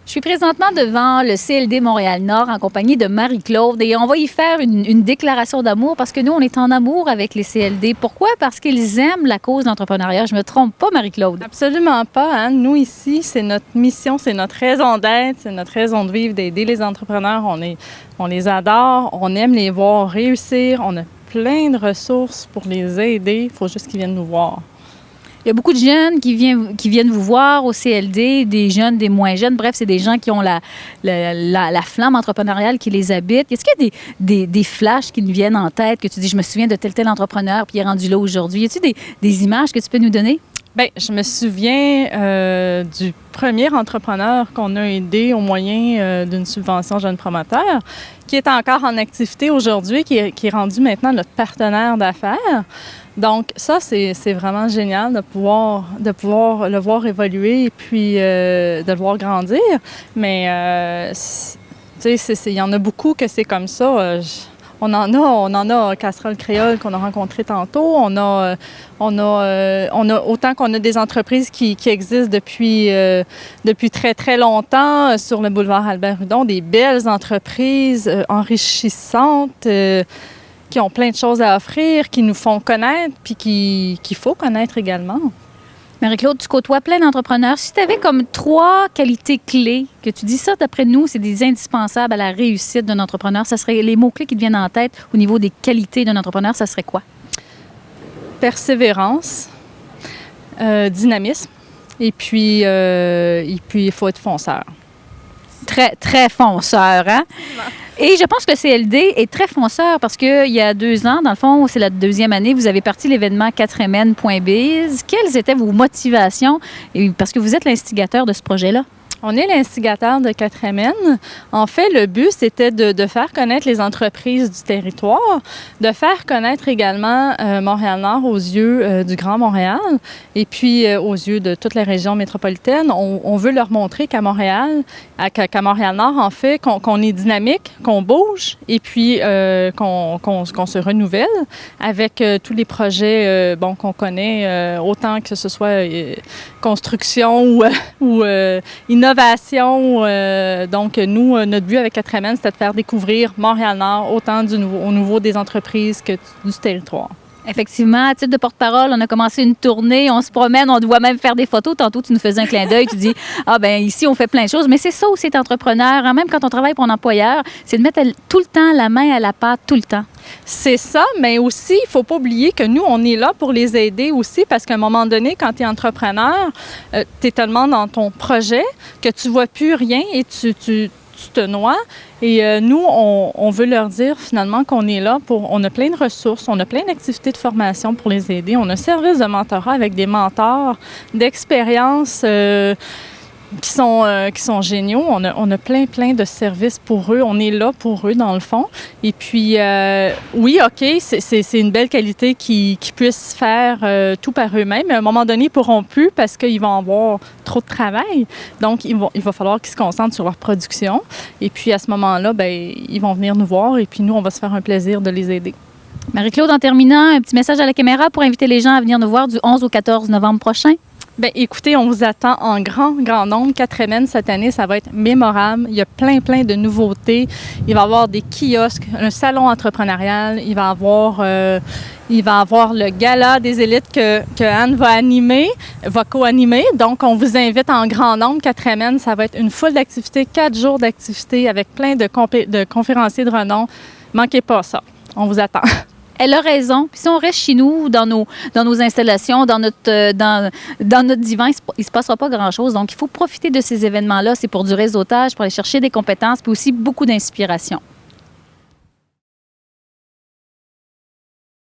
Je suis présentement devant le CLD Montréal-Nord en compagnie de Marie-Claude et on va y faire une déclaration d'amour parce que nous, on est en amour avec les CLD. Pourquoi? Parce qu'ils aiment la cause de l'entrepreneuriat. Je me trompe pas, Marie-Claude? Absolument pas. Hein? Nous, ici, c'est notre mission, c'est notre raison d'être, c'est notre raison de vivre, d'aider les entrepreneurs. On les adore, on aime les voir réussir, on a plein de ressources pour les aider. Il faut juste qu'ils viennent nous voir. Il y a beaucoup de jeunes qui viennent vous voir au CLD, des jeunes, des moins jeunes. Bref, c'est des gens qui ont la flamme entrepreneuriale qui les habite. Est-ce qu'il y a des flashs qui nous viennent en tête, que tu dis, je me souviens de tel entrepreneur, puis il est rendu là aujourd'hui? Y a-t-il des images que tu peux nous donner? Bien, je me souviens du premier entrepreneur qu'on a aidé au moyen d'une subvention jeune promoteur, qui est encore en activité aujourd'hui, qui est rendu maintenant notre partenaire d'affaires. Donc, ça, c'est vraiment génial de pouvoir le voir évoluer et puis de le voir grandir. Mais, tu sais, il y en a beaucoup que c'est comme ça. On en a Casserole Créole qu'on a rencontré tantôt. On a autant qu'on a des entreprises qui existent depuis très, très longtemps sur le boulevard Albert-Hudon, des belles entreprises enrichissantes, qui ont plein de choses à offrir, qui nous font connaître, puis qu'il faut connaître également. Marie-Claude, tu côtoies plein d'entrepreneurs. Si tu avais comme 3 qualités clés, que tu dis ça, d'après nous, c'est des indispensables à la réussite d'un entrepreneur, ça serait les mots-clés qui te viennent en tête au niveau des qualités d'un entrepreneur, ça serait quoi? Persévérance, dynamisme, et puis il faut être fonceur. Très, très fonceur, hein? Et je pense que le CLD est très fonceur parce qu'il y a 2 ans, dans le fond, c'est la 2e année, vous avez parti l'événement 4MN.biz. Quelles étaient vos motivations? Et parce que vous êtes l'instigateur de ce projet-là. On est l'instigateur de 4MN. En fait, le but, c'était de faire connaître les entreprises du territoire, de faire connaître également Montréal-Nord aux yeux du Grand Montréal et puis aux yeux de toutes les régions métropolitaines. On veut leur montrer qu'à Montréal, qu'à Montréal-Nord, en fait, qu'on est dynamique, qu'on bouge et puis qu'on se renouvelle avec tous les projets qu'on connaît, autant que ce soit construction ou innovation. Donc, nous, notre but avec 4MN, c'était de faire découvrir Montréal-Nord autant au niveau des entreprises que du territoire. Effectivement, à titre de porte-parole, on a commencé une tournée, on se promène, on doit même faire des photos. Tantôt, tu nous faisais un clin d'œil, tu dis, ici, on fait plein de choses. Mais c'est ça aussi être entrepreneur, hein, même quand on travaille pour un employeur, c'est de mettre tout le temps la main à la pâte, tout le temps. C'est ça, mais aussi, il ne faut pas oublier que nous, on est là pour les aider aussi parce qu'à un moment donné, quand tu es entrepreneur, tu es tellement dans ton projet que tu ne vois plus rien et tu te noies. Et nous, on veut leur dire finalement qu'on est là on a plein de ressources, on a plein d'activités de formation pour les aider. On a un service de mentorat avec des mentors d'expérience qui sont géniaux. On a plein de services pour eux. On est là pour eux, dans le fond. Et puis, oui, OK, c'est une belle qualité qu'ils puissent faire tout par eux-mêmes. Mais à un moment donné, ils ne pourront plus parce qu'ils vont avoir trop de travail. Donc, il va falloir qu'ils se concentrent sur leur production. Et puis, à ce moment-là, ils vont venir nous voir et puis nous, on va se faire un plaisir de les aider. Marie-Claude, en terminant, un petit message à la caméra pour inviter les gens à venir nous voir du 11 au 14 novembre prochain. Bien, écoutez, on vous attend en grand nombre. 4MN cette année, ça va être mémorable. Il y a plein de nouveautés. Il va y avoir des kiosques, un salon entrepreneurial. Il va y avoir le gala des élites que Anne va co-animer. Donc, on vous invite en grand nombre. 4MN, ça va être une foule d'activités, 4 jours d'activités avec plein de conférenciers de renom. Manquez pas ça. On vous attend. Elle a raison. Puis si on reste chez nous, dans nos installations, dans notre divan, il ne se passera pas grand-chose. Donc, il faut profiter de ces événements-là. C'est pour du réseautage, pour aller chercher des compétences, puis aussi beaucoup d'inspiration.